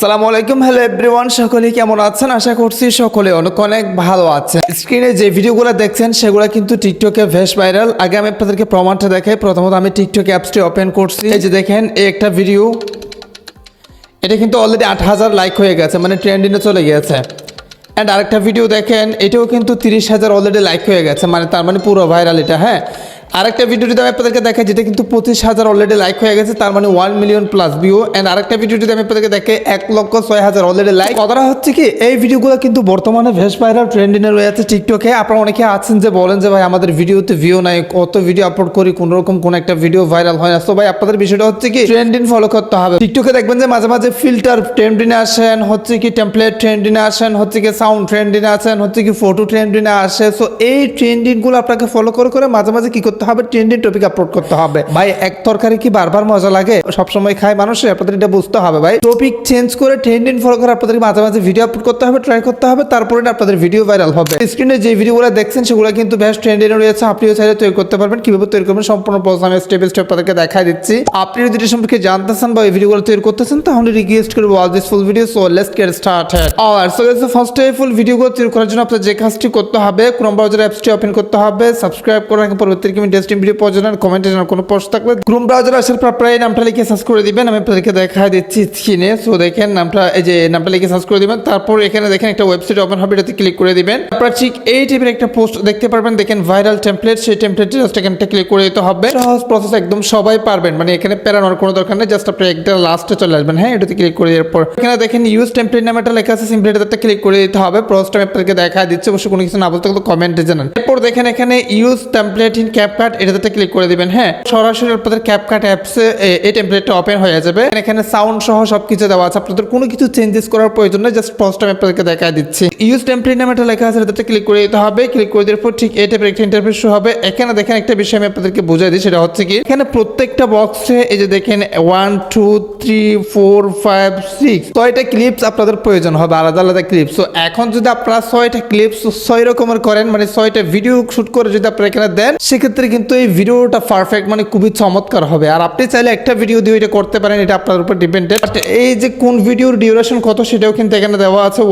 আসসালামু আলাইকুম, hello everyone, সকলে কেমন আছেন? আশা করছি সকলে অনেক অনেক ভালো আছেন। স্ক্রিনে যে ভিডিওগুলো দেখছেন সেগুলো কিন্তু টিকটকে বেশ ভাইরাল। আগে আমি আপনাদেরকে প্রমাণটা দেখাই। প্রথমত আমি টিকটক অ্যাপসটি ওপেন করছি। এই যে দেখেন, এই একটা ভিডিও, এটা কিন্তু অলরেডি 8,000 লাইক হয়ে গেছে, মানে ট্রেন্ডিংয়ে চলে গিয়েছে। অ্যান্ড আরেকটা ভিডিও দেখেন, এটাও কিন্তু 30,000 অলরেডি লাইক হয়ে গেছে, মানে তার মানে পুরো ভাইরাল এটা। হ্যাঁ, আরেকটা ভিডিও যদি আমি আপনাদেরকে দেখাই, যেটা কিন্তু 25,000 অলরেডি লাইক হয়ে গেছে, তার মানে 1 মিলিয়ন প্লাস ভিউ। অ্যান্ড আরেকটা ভিডিও যদি আমি আপনাদেরকে দেখাই, 1,06,000 অলরেডি লাইক। কথাটা হচ্ছে কি, এই ভিডিওগুলো কিন্তু বর্তমানে বেশ ভাইরাল, ট্রেন্ডিংয়ে রয়েছে টিকটকে। আপনারা অনেকে আছেন যে বলেন যে ভাই আমাদের ভিডিওতে ভিউ নাই, কত ভিডিও আপলোড করি, কোনোরকম কোন একটা ভিডিও ভাইরাল হয় না। তো ভাই আপনাদের বিষয়টা হচ্ছে কি, ট্রেন্ডিং ফলো করতে হবে। টিকটকে দেখবেন যে মাঝে মাঝে ফিল্টার ট্রেন্ডিংয়ে আসেন, হচ্ছে কি টেমপ্লেট ট্রেন্ডিংয়ে আসেন, হচ্ছে কি সাউন্ড ট্রেন্ডিংয়ে আসেন, হচ্ছে কি ফটো ট্রেন্ডিংয়ে আসে। সো এই ট্রেন্ডিংগুলো আপনাকে ফলো করে করে মাঝে মাঝে কি করতে হবে, ট্রেন্ডিং টপিক আপলোড করতে হবে। ভাই এক তরকারি কি বারবার মজা লাগে? সবসময় খায় মানুষে, আপনাদের এটা বুঝতে হবে। ভাই টপিক চেঞ্জ করে ট্রেন্ডিং ফলো করে আপনাদের মাঝে মাঝে ভিডিও আপলোড করতে হবে, ট্রাই করতে হবে, তারপরে আপনাদের ভিডিও ভাইরাল হবে। স্ক্রিনে যে ভিডিওগুলো দেখছেন সেগুলো কিন্তু বেশ ট্রেন্ডিংয়ে রয়েছে। আপনিও চাইলে তৈরি করতে পারবেন। কিভাবে তৈরি করবেন সম্পূর্ণ প্রসেস আমি স্টেপ বাই স্টেপ আপনাদেরকে দেখাই দিচ্ছি। আপনি যদি এটা সম্পর্কে জানতে চান বা এই ভিডিওগুলো তৈরি করতেছেন, তাহলে রিকোয়েস্ট করব watch this full video. So let's get started. Alright, so guys, first full ভিডিওগুলো তৈরি করার জন্য আপনাদের যে কাজটি করতে হবে, ক্রোম ব্রাউজার অ্যাপসটি ওপেন করতে হবে, সাবস্ক্রাইব করে রাখেন পরবর্তী ইন্টারেস্টিং ভিডিও পাওয়ার জন্য। কমেন্টে জানার কোনো প্রশ্ন থাকলে ক্রোম ব্রাউজার আসার পর আপনারা এই নামটা লিখে সার্চ করে দিবেন। আমি আপনাদেরকে দেখাই দিচ্ছি স্ক্রিনে। সো দেখেন নামটা, এই যে নামটা লিখে সার্চ করে দিবেন। তারপর এখানে দেখেন একটা ওয়েবসাইট ওপেন হবে, এটাতে ক্লিক করে দিবেন। আপনারা ঠিক এই টাইপের একটা পোস্ট দেখতে পারবেন, দেখেন ভাইরাল টেমপ্লেট। সেই টেমপ্লেটটি জাস্ট এখানটা ক্লিক করে দিতে হবে। সহজ প্রসেস, একদম সবাই পারবেন, মানে এখানে প্যারানোর কোনো দরকার নেই। জাস্ট আপনি একটা লাস্টে চলে আসবেন। হ্যাঁ, এটাতে ক্লিক করে দেওয়ার পর এখানে দেখেন ইউজ টেমপ্লেট নামে একটা লেখা আছে, সিম্পলি এটাতে ক্লিক করে দিতে হবে। প্রসেসটা আমি আপনাদেরকে দেখাই দিচ্ছি, অবশ্যই কোনো কিছু না বলতে গেলে কমেন্টে জানান। এরপর দেখেন এখানে ইউজ টেমপ্লেট ইন ক্যাপকাট, এটাতে ক্লিক করে দিবেন। হ্যাঁ, সরাসরি আপনাদের ক্যাপকাট অ্যাপসে এই টেমপ্লেটটা ওপেন হয়ে যাবে। এখানে সাউন্ড সহ সবকিছু দেওয়া আছে, আপনাদের কোনো কিছু চেঞ্জেস করার প্রয়োজন নেই। জাস্ট প্রসেসটা আমি আপনাদেরকে দেখাই দিচ্ছি। ইউজ টেমপ্লেট নামে একটা লেখা আছে, এটাতে ক্লিক করে দিতে হবে। ক্লিক করে দেওয়ার পর ঠিক এই টাইপের একটা ইন্টারফেস শো হবে। এখানে দেখেন একটা বিষয় আমি আপনাদেরকে বুঝাই দিই, সেটা হচ্ছে কি, এখানে প্রত্যেকটা বক্সে এই যে দেখেন 1 2 3 4 5 6 ছয়টা ক্লিপস আপনাদের প্রয়োজন হবে, আলাদা আলাদা ক্লিপস। তো এখন যদি আপনারা 6টা ক্লিপস 6 রকমের করেন, মানে 6টা ভিডিও শুট করে যদি আপনারা এখানে দেন, সেক্ষেত্রে কিন্তু এই ভিডিওটা পারফেক্ট, মানে খুবই চমৎকার হবে। আর আপনি চাইলে একটা ভিডিও দিয়ে এটা করতে পারেন, এটা আপনার উপর ডিপেন্ডেড। এই যে কোন ভিডিওর ডিউরেশন কত, সেটাও কিন্তু এখানে দেওয়া আছে।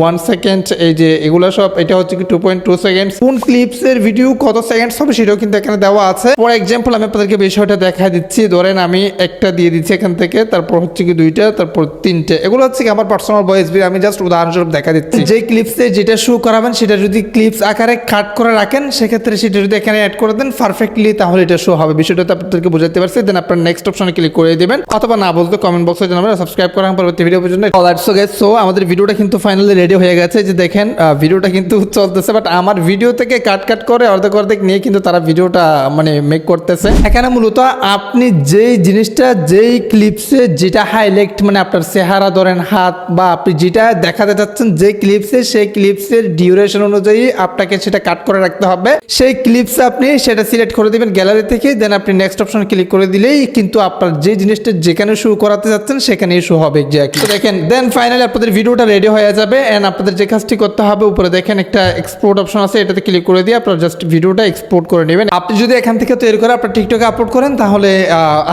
1 সেকেন্ড, এই যে এগুলো সব, এটা হচ্ছে কি 2.2 সেকেন্ড। কোন ক্লিপসের ভিডিও কত সেকেন্ডস হবে সেটাও কিন্তু এখানে দেওয়া আছে। ফর এক্সাম্পল আমি আপনাদেরকে বিষয়টা দেখা দিচ্ছি। ধরেন আমি একটা দিয়ে দিচ্ছি এখান থেকে, তারপর হচ্ছে কি 2টা, তারপর 3টে। এগুলো হচ্ছে কি আমার পার্সোনাল ভয়েস, আমি জাস্ট উদাহরণস্বরূপ দেখা দিচ্ছি। যে ক্লিপসে যেটা শো করাবেন সেটা যদি ক্লিপস আকারে কাট করে রাখেন, সেক্ষেত্রে সেটা যদি এখানে অ্যাড করে দেন পারফেক্টলি, তাহলে এটা শো হবে। বিষয়টা আপনাদেরকে বুঝাতে পারছি। দেন আপনার নেক্সট অপশনে ক্লিক করে দিবেন, অথবা না বলতে কমেন্ট বক্সে জানাবেন। সাবস্ক্রাইব করার পরবর্তী ভিডিও পর্যন্ত। অলরাইট, সো গাইস, সো আমাদের ভিডিওটা কিন্তু ফাইনালি রেডি হয়ে গেছে। যে দেখেন ভিডিওটা কিন্তু চলতেছে, বাট আমার ভিডিও থেকে কাট করে অর্ধেক অর্ধেক নিয়ে কিন্তু তারা ভিডিওটা মানে মেক করতেছে। এখানে মূলত আপনি যেই জিনিসটা, যেই ক্লিপসে যেটা হাইলাইট, মানে আপনার চেহারা ধরেন হাত, বা আপনি যেটা দেখাতে চাচ্ছেন যে ক্লিপসে, সেই ক্লিপসের ডিউরেশন অনুযায়ী আপনাকে সেটা কাট করে রাখতে হবে। সেই ক্লিপসে আপনি সেটা সিলেক্ট করে দিবেন গ্যালারি থেকে। দেন আপনি নেক্সট অপশন ক্লিক করে দিলেই কিন্তু আপনার যে জিনিসটা যেখানে শো করাতে যাচ্ছেন সেখানেই শো হবে এক্স্যাক্টলি। তো দেখেন, দেন ফাইনালি আপনাদের ভিডিওটা রেডি হয়ে যাবে। এন্ড আপনাদের যে কাজটি করতে হবে, উপরে দেখেন একটা এক্সপোর্ট অপশন আছে, এটাতে ক্লিক করে দিয়ে আপনারা জাস্ট ভিডিওটা এক্সপোর্ট করে নেবেন। আপনি যদি এখান থেকে তৈরি করে আপনার টিকটকে আপলোড করেন, তাহলে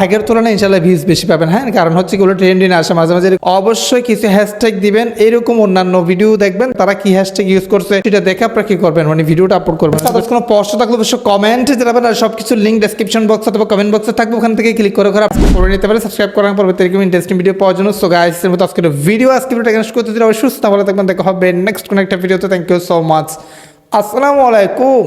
আগের তুলনায় ইনশাআল্লাহ ভিউজ বেশি পাবেন। হ্যাঁ, কারণ হচ্ছে এগুলো ট্রেন্ডিং আসে মাঝে মাঝে। অবশ্যই কিছু হ্যাশট্যাগ দিবেন। এরকম অন্যান্য ভিডিও দেখবেন তারা কি হ্যাশট্যাগ ইউজ করছে, সেটা দেখে আপনারা কি করবেন, মানে ভিডিওটা আপলোড করবেন। তাদের কোনো প্রশ্ন থাকলে অবশ্যই কমেন্টে জানাবেন। আর সবকিছু লিঙ্ক ডেসক্রিপশন বক্স অথবা কমেন্ট বক্সে থাকবে, ওখান থেকে ক্লিক করে করে নিতে পারেন। সাবস্ক্রাইব করার পর এরকম ইন্টারেস্টিং ভিডিও পাওয়ার জন্য। সো গাইস, এর মতো আজকের ভিডিওটা এখানে করতে দিলে সুস্থ ভালো থাকবেন। দেখা হবে নেক্সট কোনো একটা ভিডিওতে। Thank you so much. আসসালামু আলাইকুম।